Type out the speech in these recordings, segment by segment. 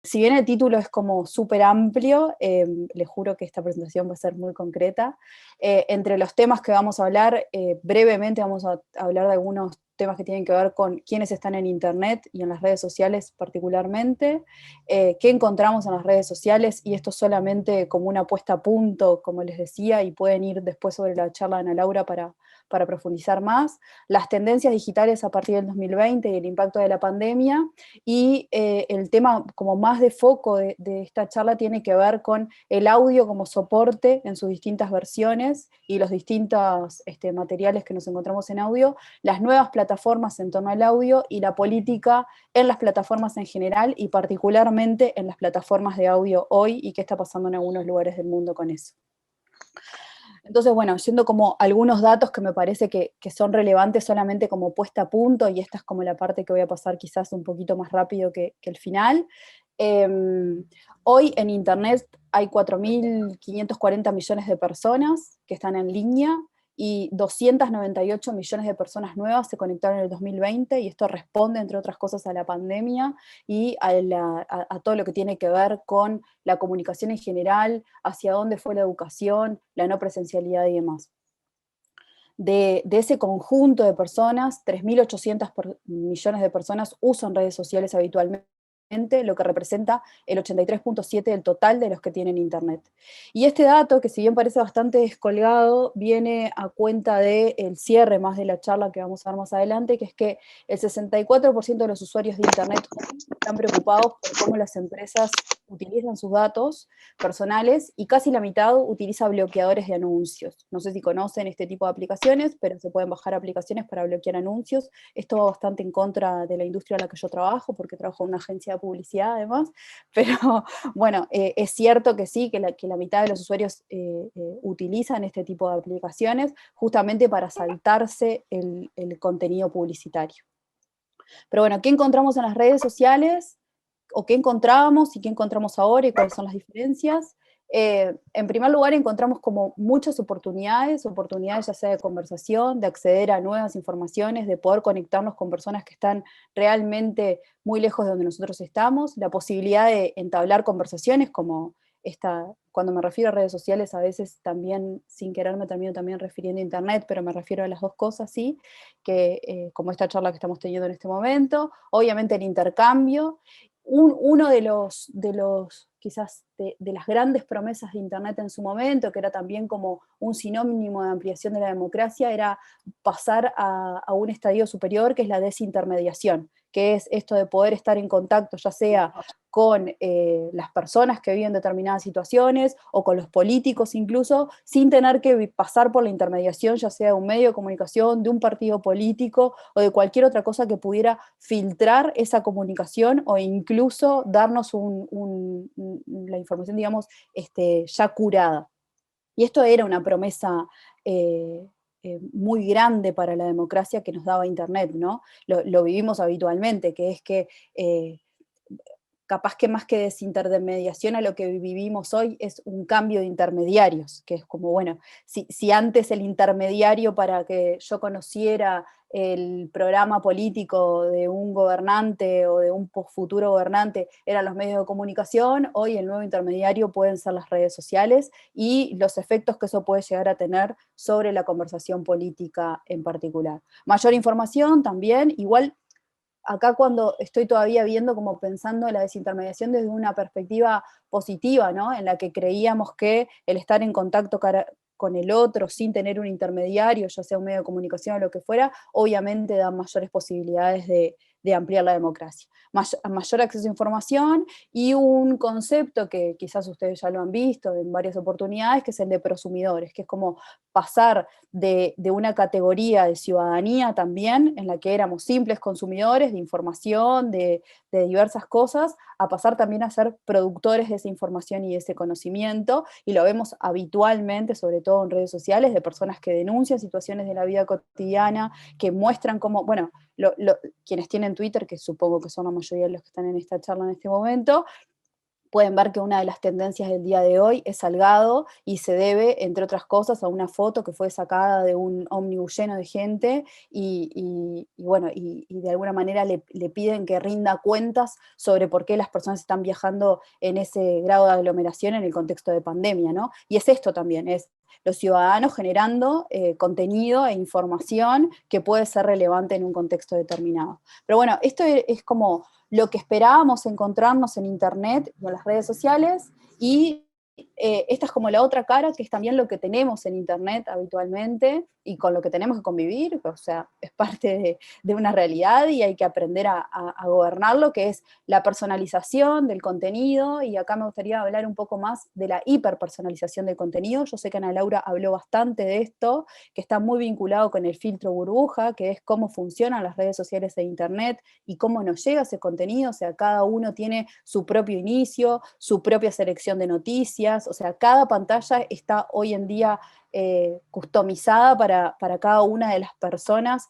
si bien el título es como súper amplio, les juro que esta presentación va a ser muy concreta. Entre los temas que vamos a hablar, brevemente vamos a hablar de algunos temas que tienen que ver con quiénes están en Internet y en las redes sociales particularmente, qué encontramos en las redes sociales, y esto solamente como una puesta a punto, como les decía, y pueden ir después sobre la charla de Ana Laura para profundizar más, las tendencias digitales a partir del 2020 y el impacto de la pandemia, y el tema como más de foco de esta charla tiene que ver con el audio como soporte en sus distintas versiones y los distintos materiales que nos encontramos en audio, las nuevas plataformas en torno al audio y la política en las plataformas en general y particularmente en las plataformas de audio hoy, y qué está pasando en algunos lugares del mundo con eso. Entonces, bueno, yendo como algunos datos que me parece que son relevantes solamente como puesta a punto, y esta es como la parte que voy a pasar quizás un poquito más rápido que el final. Hoy en Internet hay 4.540 millones de personas que están en línea, y 298 millones de personas nuevas se conectaron en el 2020, y esto responde, entre otras cosas, a la pandemia y a todo lo que tiene que ver con la comunicación en general, hacia dónde fue la educación, la no presencialidad y demás. De ese conjunto de personas, 3.800 millones de personas usan redes sociales habitualmente, lo que representa el 83.7% del total de los que tienen Internet. Y este dato, que si bien parece bastante descolgado, viene a cuenta del cierre más de la charla que vamos a ver más adelante, que es que el 64% de los usuarios de Internet están preocupados por cómo las empresas utilizan sus datos personales, y casi la mitad utiliza bloqueadores de anuncios. No sé si conocen este tipo de aplicaciones, pero se pueden bajar aplicaciones para bloquear anuncios. Esto va bastante en contra de la industria en la que yo trabajo, porque trabajo en una agencia de publicidad además, pero bueno, es cierto que sí, que la mitad de los usuarios utilizan este tipo de aplicaciones justamente para saltarse el contenido publicitario. Pero bueno, ¿qué encontramos en las redes sociales? ¿O qué encontrábamos y qué encontramos ahora y cuáles son las diferencias? En primer lugar, encontramos como muchas oportunidades ya sea de conversación, de acceder a nuevas informaciones, de poder conectarnos con personas que están realmente muy lejos de donde nosotros estamos, la posibilidad de entablar conversaciones como esta. Cuando me refiero a redes sociales, a veces también, sin quererme, también refiriendo a Internet, pero me refiero a las dos cosas, sí, que como esta charla que estamos teniendo en este momento, obviamente el intercambio. Uno de los quizás de las grandes promesas de Internet en su momento, que era también como un sinónimo de ampliación de la democracia, era pasar a un estadio superior, que es la desintermediación, que es esto de poder estar en contacto, ya sea con las personas que viven determinadas situaciones, o con los políticos incluso, sin tener que pasar por la intermediación, ya sea de un medio de comunicación, de un partido político, o de cualquier otra cosa que pudiera filtrar esa comunicación, o incluso darnos la información, digamos, ya curada. Y esto era una promesa muy grande para la democracia que nos daba Internet, ¿no? Lo vivimos habitualmente, que es que capaz que más que desintermediación, a lo que vivimos hoy es un cambio de intermediarios, que es como, bueno, si antes el intermediario para que yo conociera el programa político de un gobernante o de un futuro gobernante eran los medios de comunicación, hoy el nuevo intermediario pueden ser las redes sociales, y los efectos que eso puede llegar a tener sobre la conversación política en particular. Mayor información también, igual. Acá, cuando estoy todavía viendo, como pensando en la desintermediación desde una perspectiva positiva, ¿no? En la que creíamos que el estar en contacto con el otro sin tener un intermediario, ya sea un medio de comunicación o lo que fuera, obviamente da mayores posibilidades de ampliar la democracia. Mayor acceso a información, y un concepto que quizás ustedes ya lo han visto en varias oportunidades, que es el de prosumidores, que es como pasar de una categoría de ciudadanía también, en la que éramos simples consumidores de información, de diversas cosas, a pasar también a ser productores de esa información y de ese conocimiento, y lo vemos habitualmente, sobre todo en redes sociales, de personas que denuncian situaciones de la vida cotidiana, que muestran cómo, bueno, quienes tienen Twitter, que supongo que son la mayoría de los que están en esta charla en este momento, pueden ver que una de las tendencias del día de hoy es Salgado y se debe, entre otras cosas, a una foto que fue sacada de un ómnibus lleno de gente y de alguna manera le piden que rinda cuentas sobre por qué las personas están viajando en ese grado de aglomeración en el contexto de pandemia, ¿no? Y es esto también, es los ciudadanos generando contenido e información que puede ser relevante en un contexto determinado. Pero bueno, esto es como lo que esperábamos encontrarnos en Internet y en las redes sociales, y esta es como la otra cara, que es también lo que tenemos en Internet habitualmente y con lo que tenemos que convivir, o sea, es parte de una realidad y hay que aprender a gobernarlo, que es la personalización del contenido, y acá me gustaría hablar un poco más de la hiperpersonalización del contenido. Yo sé que Ana Laura habló bastante de esto, que está muy vinculado con el filtro burbuja, que es cómo funcionan las redes sociales e Internet y cómo nos llega ese contenido. O sea, cada uno tiene su propio inicio, su propia selección de noticias, o sea, cada pantalla está hoy en día customizada para cada una de las personas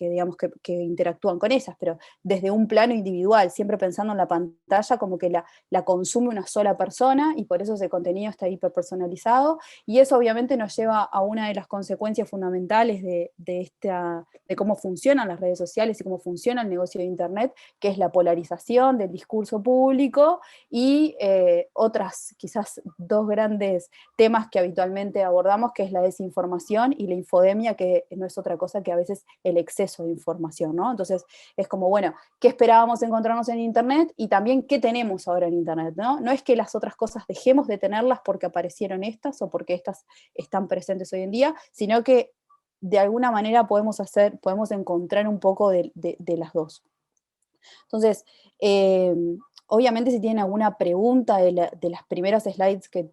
digamos, que interactúan con ellas, pero desde un plano individual, siempre pensando en la pantalla como que la consume una sola persona, y por eso ese contenido está hiperpersonalizado, y eso obviamente nos lleva a una de las consecuencias fundamentales de cómo funcionan las redes sociales y cómo funciona el negocio de Internet, que es la polarización del discurso público y otras, quizás dos grandes temas que habitualmente abordamos, que es la desinformación y la infodemia, que no es otra cosa que a veces el exceso de información, ¿no? Entonces es como, bueno, ¿qué esperábamos encontrarnos en Internet? Y también, ¿qué tenemos ahora en Internet? ¿No? No es que las otras cosas dejemos de tenerlas porque aparecieron estas o porque estas están presentes hoy en día, sino que de alguna manera podemos encontrar un poco de las dos. Entonces, obviamente si tienen alguna pregunta de las primeras slides que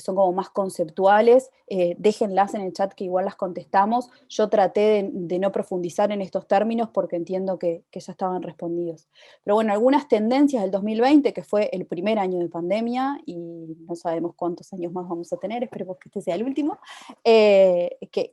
son como más conceptuales, déjenlas en el chat que igual las contestamos. Yo traté de no profundizar en estos términos porque entiendo que ya estaban respondidos. Pero bueno, algunas tendencias del 2020, que fue el primer año de pandemia, y no sabemos cuántos años más vamos a tener, esperemos que este sea el último, que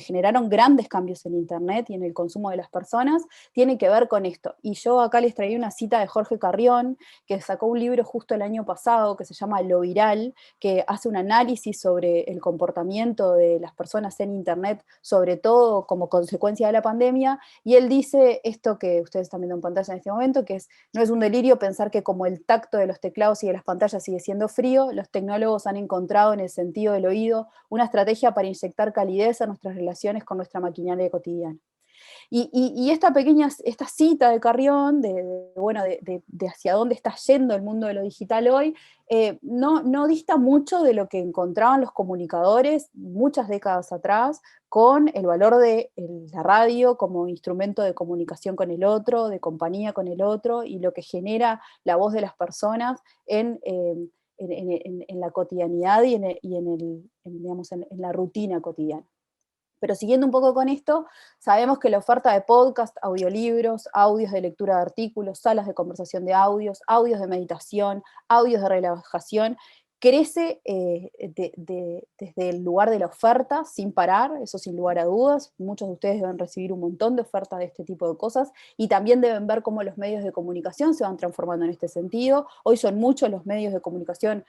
generaron grandes cambios en Internet y en el consumo de las personas, tiene que ver con esto. Y yo acá les traía una cita de Jorge Carrión, que sacó un libro justo el año pasado que se llama Lo Viral, que hace un análisis sobre el comportamiento de las personas en Internet, sobre todo como consecuencia de la pandemia, y él dice esto que ustedes están viendo en pantalla en este momento, que no es un delirio pensar que como el tacto de los teclados y de las pantallas sigue siendo frío, los tecnólogos han encontrado en el sentido del oído una estrategia para inyectar calidez a nuestras relaciones con nuestra maquinaria cotidiana. Y esta cita de Carrión, de hacia dónde está yendo el mundo de lo digital hoy, no dista mucho de lo que encontraban los comunicadores muchas décadas atrás, con el valor de la radio como instrumento de comunicación con el otro, de compañía con el otro, y lo que genera la voz de las personas en la cotidianidad digamos, en la rutina cotidiana. Pero siguiendo un poco con esto, sabemos que la oferta de podcast, audiolibros, audios de lectura de artículos, salas de conversación de audios, audios de meditación, audios de relajación, crece desde el lugar de la oferta sin parar, eso sin lugar a dudas. Muchos de ustedes deben recibir un montón de ofertas de este tipo de cosas, y también deben ver cómo los medios de comunicación se van transformando en este sentido. Hoy son muchos los medios de comunicación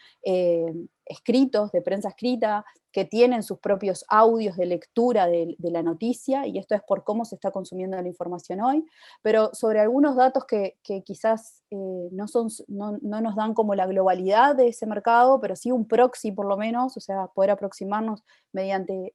escritos, de prensa escrita, que tienen sus propios audios de lectura de la noticia, y esto es por cómo se está consumiendo la información hoy. Pero sobre algunos datos que quizás no nos dan como la globalidad de ese mercado, pero sí un proxy por lo menos, o sea, poder aproximarnos mediante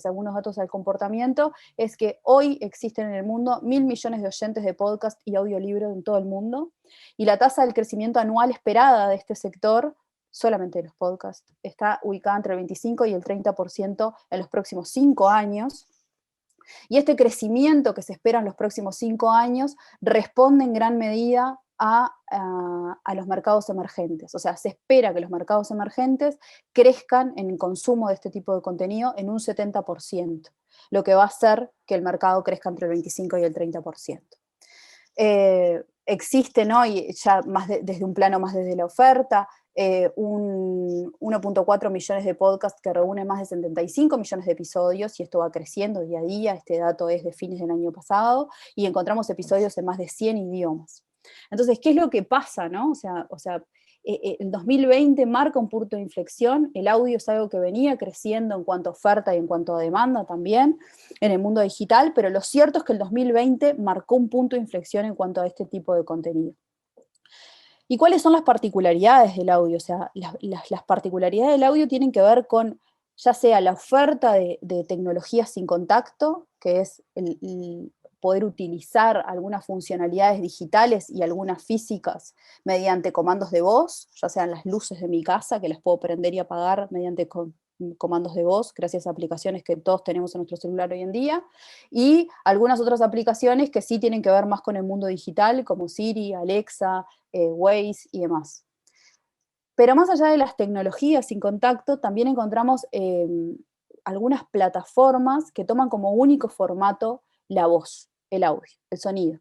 algunos datos al comportamiento, es que hoy existen en el mundo 1.000 millones de oyentes de podcast y audiolibros en todo el mundo, y la tasa del crecimiento anual esperada de este sector, solamente de los podcasts, está ubicada entre el 25 y el 30% en los próximos 5 años. Y este crecimiento que se espera en los próximos 5 años responde en gran medida a los mercados emergentes. O sea, se espera que los mercados emergentes crezcan en el consumo de este tipo de contenido en un 70%, lo que va a hacer que el mercado crezca entre el 25 y el 30%. Existen hoy, ya desde un plano más desde la oferta, 1.4 millones de podcasts que reúnen más de 75 millones de episodios, y esto va creciendo día a día. Este dato es de fines del año pasado, y encontramos episodios en más de 100 idiomas. Entonces, ¿qué es lo que pasa, no? El 2020 marca un punto de inflexión, el audio es algo que venía creciendo en cuanto a oferta y en cuanto a demanda también en el mundo digital, pero lo cierto es que el 2020 marcó un punto de inflexión en cuanto a este tipo de contenido. ¿Y cuáles son las particularidades del audio? O sea, las particularidades del audio tienen que ver con, ya sea la oferta de tecnologías sin contacto, que es el poder utilizar algunas funcionalidades digitales y algunas físicas mediante comandos de voz, ya sean las luces de mi casa, que las puedo prender y apagar mediante comandos de voz, gracias a aplicaciones que todos tenemos en nuestro celular hoy en día, y algunas otras aplicaciones que sí tienen que ver más con el mundo digital, como Siri, Alexa, Waze y demás. Pero más allá de las tecnologías sin contacto, también encontramos algunas plataformas que toman como único formato la voz, el audio, el sonido.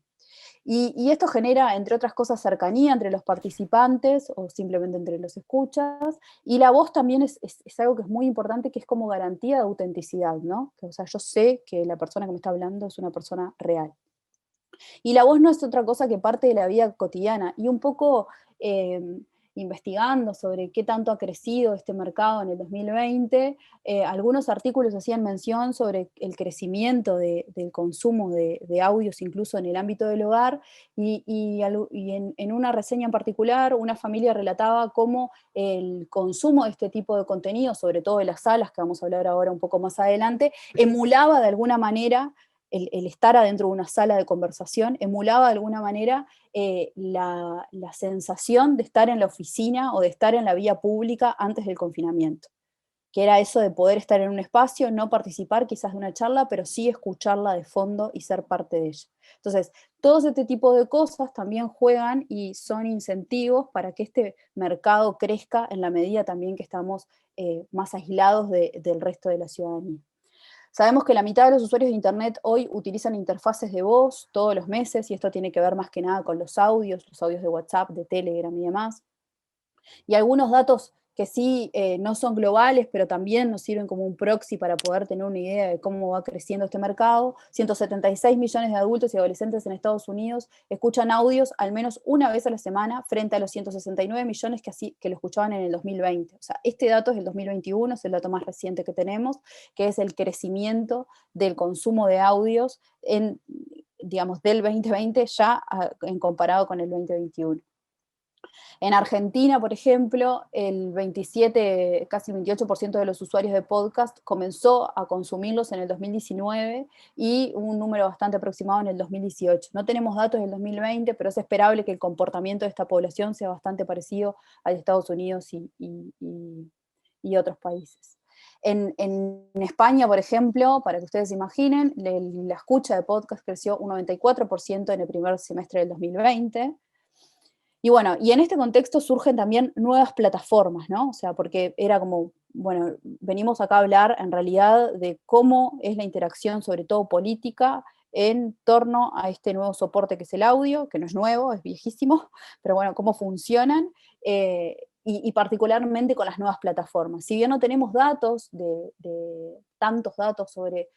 Y esto genera, entre otras cosas, cercanía entre los participantes o simplemente entre los escuchas. Y la voz también es algo que es muy importante, que es como garantía de autenticidad, ¿no? O sea, yo sé que la persona que me está hablando es una persona real. Y la voz no es otra cosa que parte de la vida cotidiana. Y un poco investigando sobre qué tanto ha crecido este mercado en el 2020, algunos artículos hacían mención sobre el crecimiento del consumo de audios, incluso en el ámbito del hogar, y en una reseña en particular, una familia relataba cómo el consumo de este tipo de contenido, sobre todo en las salas, que vamos a hablar ahora un poco más adelante, emulaba de alguna manera el estar adentro de una sala de conversación, emulaba de alguna manera la sensación de estar en la oficina o de estar en la vía pública antes del confinamiento, que era eso de poder estar en un espacio, no participar quizás de una charla, pero sí escucharla de fondo y ser parte de ella. Entonces, todo este tipo de cosas también juegan y son incentivos para que este mercado crezca en la medida también que estamos más aislados del resto de la ciudadanía. Sabemos que la mitad de los usuarios de Internet hoy utilizan interfaces de voz todos los meses, y esto tiene que ver más que nada con los audios de WhatsApp, de Telegram y demás. Y algunos datos que sí no son globales, pero también nos sirven como un proxy para poder tener una idea de cómo va creciendo este mercado. 176 millones de adultos y adolescentes en Estados Unidos escuchan audios al menos una vez a la semana, frente a los 169 millones que lo escuchaban en el 2020. O sea, este dato es del 2021, es el dato más reciente que tenemos, que es el crecimiento del consumo de audios digamos, del 2020 ya en comparado con el 2021. En Argentina, por ejemplo, el 27, casi el 28% de los usuarios de podcast comenzó a consumirlos en el 2019 y un número bastante aproximado en el 2018. No tenemos datos del 2020, pero es esperable que el comportamiento de esta población sea bastante parecido al de Estados Unidos y otros países. En España, por ejemplo, para que ustedes imaginen, la escucha de podcast creció un 94% en el primer semestre del 2020. Y bueno, y en este contexto surgen también nuevas plataformas, ¿no? O sea, porque era como, bueno, venimos acá a hablar en realidad de cómo es la interacción, sobre todo política, en torno a este nuevo soporte que es el audio, que no es nuevo, es viejísimo, pero bueno, cómo funcionan, y particularmente con las nuevas plataformas. Si bien no tenemos datos, tantos datos sobre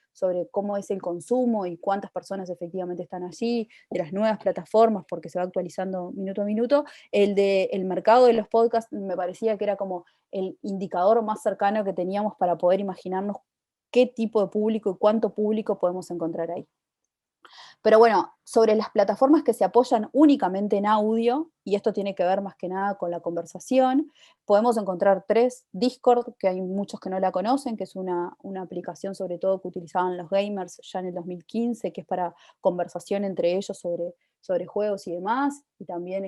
cómo es el consumo y cuántas personas efectivamente están allí, de las nuevas plataformas, porque se va actualizando minuto a minuto, el mercado de los podcasts me parecía que era como el indicador más cercano que teníamos para poder imaginarnos qué tipo de público y cuánto público podemos encontrar ahí. Pero bueno, sobre las plataformas que se apoyan únicamente en audio, y esto tiene que ver más que nada con la conversación, podemos encontrar tres. Discord, que hay muchos que no la conocen, que es una aplicación sobre todo que utilizaban los gamers ya en el 2015, que es para conversación entre ellos sobre juegos y demás, y también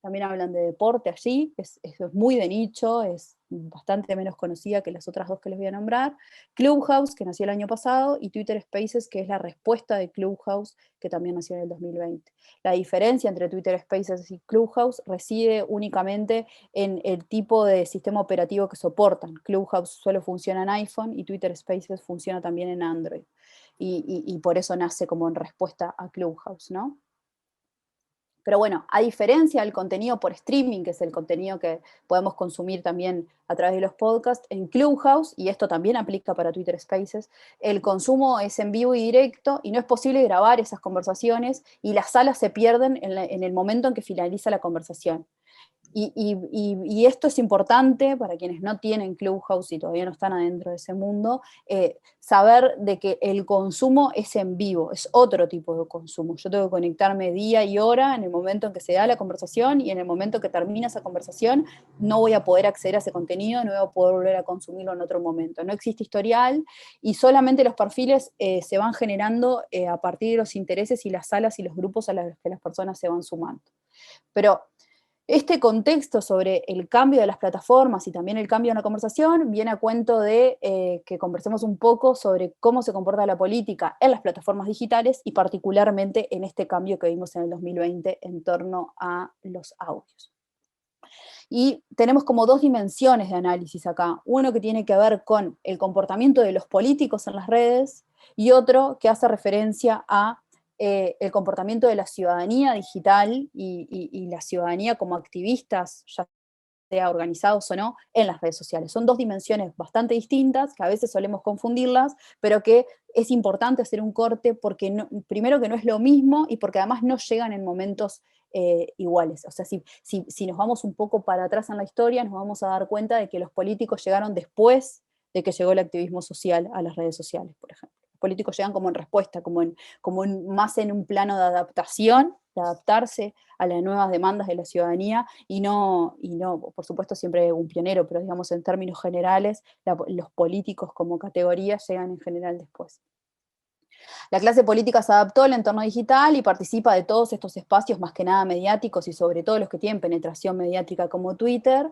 también hablan de deporte allí, es muy de nicho, es bastante menos conocida que las otras dos que les voy a nombrar. Clubhouse, que nació el año pasado, y Twitter Spaces, que es la respuesta de Clubhouse, que también nació en el 2020. La diferencia entre Twitter Spaces y Clubhouse reside únicamente en el tipo de sistema operativo que soportan. Clubhouse solo funciona en iPhone y Twitter Spaces funciona también en Android. Y por eso nace como en respuesta a Clubhouse, ¿no? Pero bueno, a diferencia del contenido por streaming, que es el contenido que podemos consumir también a través de los podcasts, en Clubhouse, y esto también aplica para Twitter Spaces, el consumo es en vivo y directo y no es posible grabar esas conversaciones y las salas se pierden en el momento en que finaliza la conversación. Y esto es importante para quienes no tienen Clubhouse y todavía no están adentro de ese mundo, saber de que el consumo es en vivo, es otro tipo de consumo. Yo tengo que conectarme día y hora en el momento en que se da la conversación, y en el momento que termina esa conversación no voy a poder acceder a ese contenido, no voy a poder volver a consumirlo en otro momento. No existe historial y solamente los perfiles se van generando a partir de los intereses y las salas y los grupos a los que las personas se van sumando. Pero este contexto sobre el cambio de las plataformas y también el cambio en la conversación viene a cuento de que conversemos un poco sobre cómo se comporta la política en las plataformas digitales y particularmente en este cambio que vimos en el 2020 en torno a los audios. Y tenemos como dos dimensiones de análisis acá. Uno que tiene que ver con el comportamiento de los políticos en las redes y otro que hace referencia a el comportamiento de la ciudadanía digital y la ciudadanía como activistas, ya sea organizados o no, en las redes sociales. Son dos dimensiones bastante distintas, que a veces solemos confundirlas, pero que es importante hacer un corte porque primero que no es lo mismo y porque además no llegan en momentos iguales. O sea, si nos vamos un poco para atrás en la historia, nos vamos a dar cuenta de que los políticos llegaron después de que llegó el activismo social a las redes sociales, por ejemplo. Los políticos llegan como en respuesta, más en un plano de adaptación, de adaptarse a las nuevas demandas de la ciudadanía, y no, por supuesto siempre hay un pionero, pero digamos en términos generales, los políticos como categoría llegan en general después. La clase política se adaptó al entorno digital y participa de todos estos espacios, más que nada mediáticos, y sobre todo los que tienen penetración mediática como Twitter,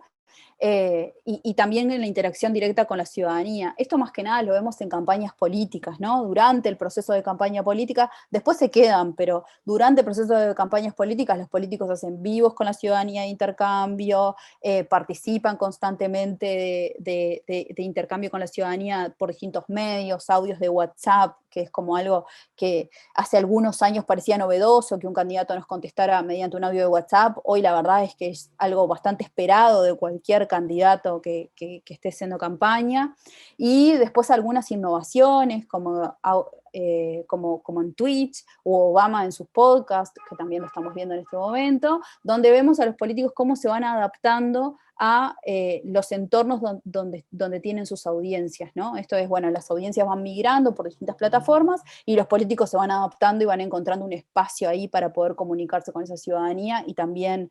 y también en la interacción directa con la ciudadanía. Esto más que nada lo vemos en campañas políticas, ¿no? Durante el proceso de campaña política, después se quedan, pero durante el proceso de campañas políticas los políticos hacen vivos con la ciudadanía de intercambio, participan constantemente de intercambio con la ciudadanía por distintos medios, audios de WhatsApp, que es como algo que hace algunos años parecía novedoso, que un candidato nos contestara mediante un audio de WhatsApp. Hoy la verdad es que es algo bastante esperado de cualquier candidato que esté haciendo campaña. Y después algunas innovaciones como en Twitch, o Obama en sus podcasts, que también lo estamos viendo en este momento, donde vemos a los políticos cómo se van adaptando a los entornos donde tienen sus audiencias, ¿no? Esto es, bueno, las audiencias van migrando por distintas plataformas y los políticos se van adaptando y van encontrando un espacio ahí para poder comunicarse con esa ciudadanía y también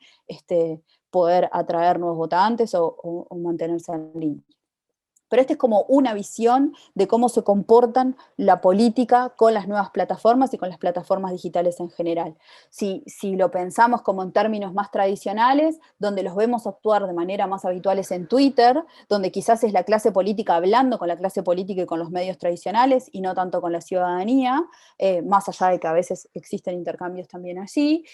poder atraer nuevos votantes o mantenerse en línea. Pero esta es como una visión de cómo se comportan la política con las nuevas plataformas y con las plataformas digitales en general. Si lo pensamos como en términos más tradicionales, donde los vemos actuar de manera más habitual es en Twitter, donde quizás es la clase política hablando con la clase política y con los medios tradicionales y no tanto con la ciudadanía, más allá de que a veces existen intercambios también allí,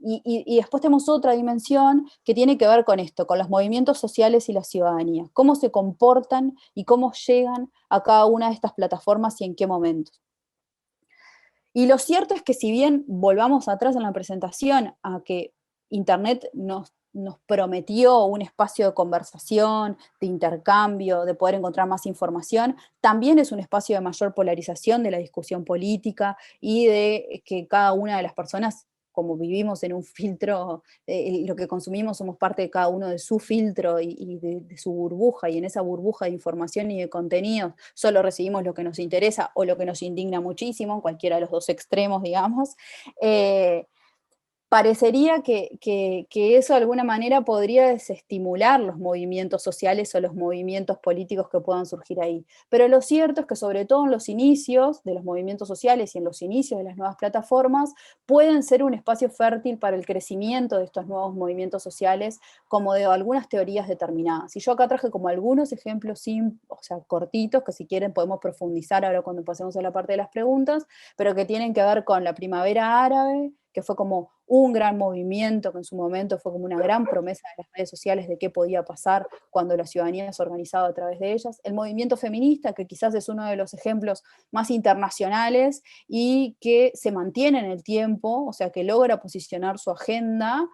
y después tenemos otra dimensión que tiene que ver con esto, con los movimientos sociales y la ciudadanía, cómo se comportan y cómo llegan a cada una de estas plataformas y en qué momentos. Y lo cierto es que si bien volvamos atrás en la presentación a que Internet nos prometió un espacio de conversación, de intercambio, de poder encontrar más información, también es un espacio de mayor polarización de la discusión política y de que cada una de las personas, como vivimos en un filtro, lo que consumimos somos parte de cada uno de su filtro y de su burbuja, y en esa burbuja de información y de contenidos solo recibimos lo que nos interesa o lo que nos indigna muchísimo, cualquiera de los dos extremos, digamos. Parecería que eso de alguna manera podría desestimular los movimientos sociales o los movimientos políticos que puedan surgir ahí. Pero lo cierto es que sobre todo en los inicios de los movimientos sociales y en los inicios de las nuevas plataformas, pueden ser un espacio fértil para el crecimiento de estos nuevos movimientos sociales, como de algunas teorías determinadas. Y yo acá traje como algunos ejemplos cortitos, que si quieren podemos profundizar ahora cuando pasemos a la parte de las preguntas, pero que tienen que ver con la primavera árabe, que fue como un gran movimiento, que en su momento fue como una gran promesa de las redes sociales de qué podía pasar cuando la ciudadanía se organizaba a través de ellas. El movimiento feminista, que quizás es uno de los ejemplos más internacionales y que se mantiene en el tiempo, o sea, que logra posicionar su agenda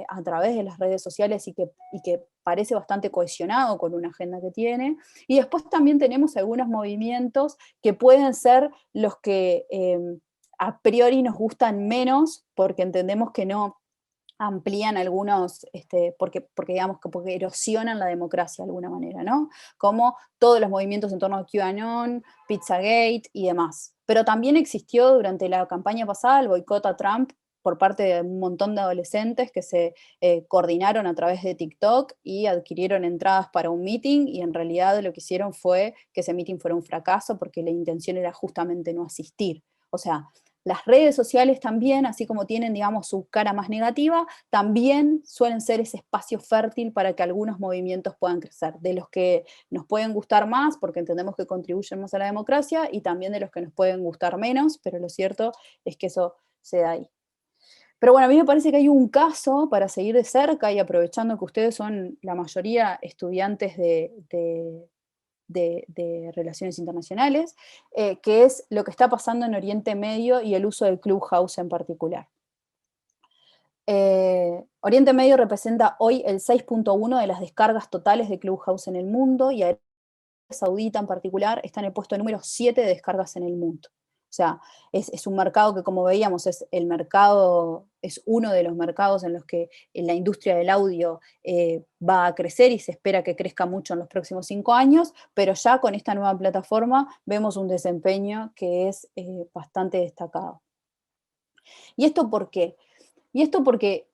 a través de las redes sociales y que parece bastante cohesionado con una agenda que tiene. Y después también tenemos algunos movimientos que pueden ser los que a priori nos gustan menos porque entendemos que no amplían algunos, porque digamos que porque erosionan la democracia de alguna manera, ¿no? Como todos los movimientos en torno a QAnon, Pizzagate y demás. Pero también existió durante la campaña pasada el boicot a Trump por parte de un montón de adolescentes que se coordinaron a través de TikTok y adquirieron entradas para un meeting, y en realidad lo que hicieron fue que ese meeting fuera un fracaso porque la intención era justamente no asistir. O sea, las redes sociales también, así como tienen, digamos, su cara más negativa, también suelen ser ese espacio fértil para que algunos movimientos puedan crecer, de los que nos pueden gustar más, porque entendemos que contribuyen más a la democracia, y también de los que nos pueden gustar menos, pero lo cierto es que eso se da ahí. Pero bueno, a mí me parece que hay un caso para seguir de cerca, y aprovechando que ustedes son la mayoría estudiantes de relaciones internacionales, que es lo que está pasando en Oriente Medio y el uso del Clubhouse en particular. Oriente Medio representa hoy el 6.1 de las descargas totales de Clubhouse en el mundo, y Arabia Saudita en particular está en el puesto número 7 de descargas en el mundo. O sea, es un mercado que, como veíamos, es uno de los mercados en los que la industria del audio va a crecer, y se espera que crezca mucho en los próximos 5 años, pero ya con esta nueva plataforma vemos un desempeño que es bastante destacado. ¿Y esto por qué? Y esto porque,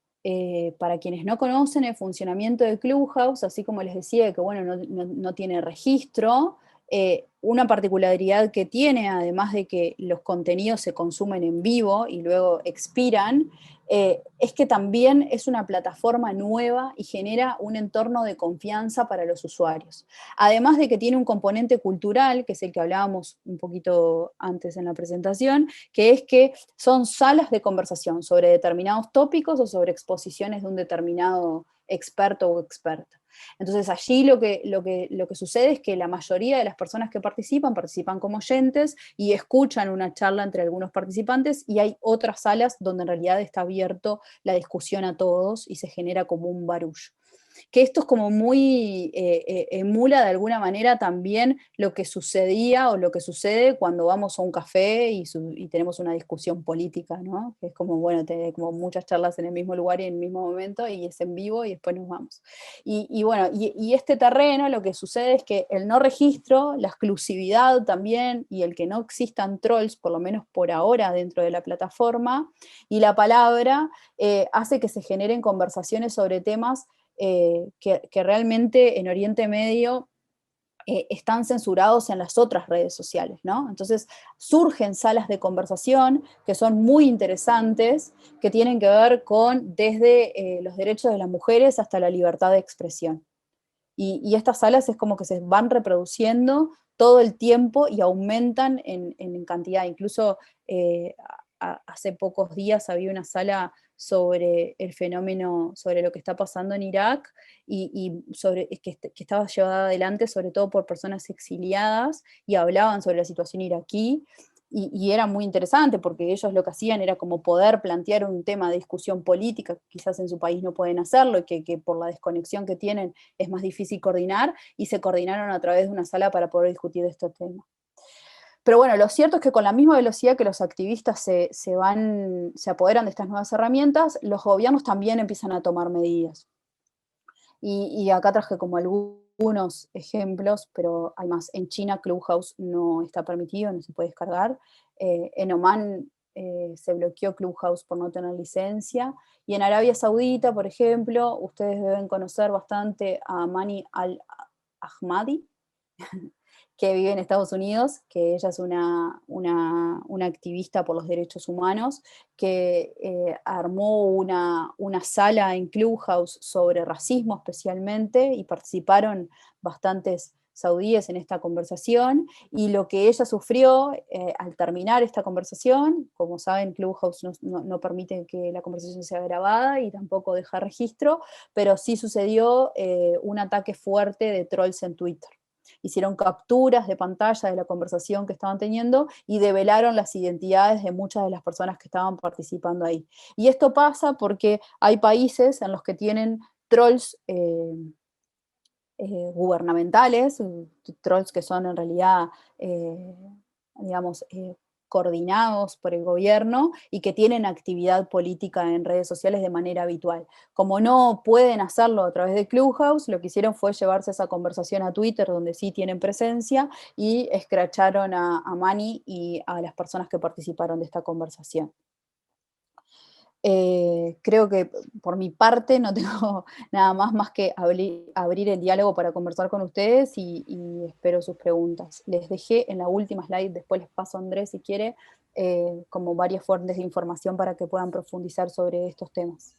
para quienes no conocen el funcionamiento de Clubhouse, así como les decía que bueno, no tiene registro, una particularidad que tiene, además de que los contenidos se consumen en vivo y luego expiran, es que también es una plataforma nueva y genera un entorno de confianza para los usuarios. Además de que tiene un componente cultural, que es el que hablábamos un poquito antes en la presentación, que es que son salas de conversación sobre determinados tópicos o sobre exposiciones de un determinado experto o experta. Entonces allí lo que sucede es que la mayoría de las personas que participan como oyentes y escuchan una charla entre algunos participantes, y hay otras salas donde en realidad está abierto la discusión a todos y se genera como un barullo. Que esto es como muy, emula de alguna manera también lo que sucedía o lo que sucede cuando vamos a un café y tenemos una discusión política, ¿no? Que es como, bueno, tener como muchas charlas en el mismo lugar y en el mismo momento, y es en vivo y después nos vamos. Bueno, este terreno, lo que sucede es que el no registro, la exclusividad también, y el que no existan trolls, por lo menos por ahora dentro de la plataforma, y la palabra, hace que se generen conversaciones sobre temas que realmente en Oriente Medio están censurados en las otras redes sociales, ¿no? Entonces surgen salas de conversación que son muy interesantes, que tienen que ver con desde los derechos de las mujeres hasta la libertad de expresión. Y estas salas es como que se van reproduciendo todo el tiempo y aumentan en cantidad. Incluso hace pocos días había una sala sobre el fenómeno, sobre lo que está pasando en Irak, y que estaba llevada adelante sobre todo por personas exiliadas, y hablaban sobre la situación iraquí, y era muy interesante porque ellos lo que hacían era como poder plantear un tema de discusión política, que quizás en su país no pueden hacerlo, y que por la desconexión que tienen es más difícil coordinar, y se coordinaron a través de una sala para poder discutir estos temas. Pero bueno, lo cierto es que con la misma velocidad que los activistas se apoderan de estas nuevas herramientas, los gobiernos también empiezan a tomar medidas. Y acá traje como algunos ejemplos, pero hay más. En China Clubhouse no está permitido, no se puede descargar. En Oman se bloqueó Clubhouse por no tener licencia. Y en Arabia Saudita, por ejemplo, ustedes deben conocer bastante a Mani al-Ahmadi, que vive en Estados Unidos, que ella es una activista por los derechos humanos, que armó una sala en Clubhouse sobre racismo especialmente, y participaron bastantes saudíes en esta conversación, y lo que ella sufrió al terminar esta conversación, como saben, Clubhouse no permite que la conversación sea grabada y tampoco deja registro, pero sí sucedió un ataque fuerte de trolls en Twitter. Hicieron capturas de pantalla de la conversación que estaban teniendo y develaron las identidades de muchas de las personas que estaban participando ahí. Y esto pasa porque hay países en los que tienen trolls gubernamentales, trolls que son en realidad, digamos, coordinados por el gobierno y que tienen actividad política en redes sociales de manera habitual. Como no pueden hacerlo a través de Clubhouse, lo que hicieron fue llevarse esa conversación a Twitter, donde sí tienen presencia, y escracharon a Mani y a las personas que participaron de esta conversación. Creo que por mi parte no tengo nada más que abrir el diálogo para conversar con ustedes y espero sus preguntas. Les dejé en la última slide, después les paso a Andrés si quiere, como varias fuentes de información para que puedan profundizar sobre estos temas.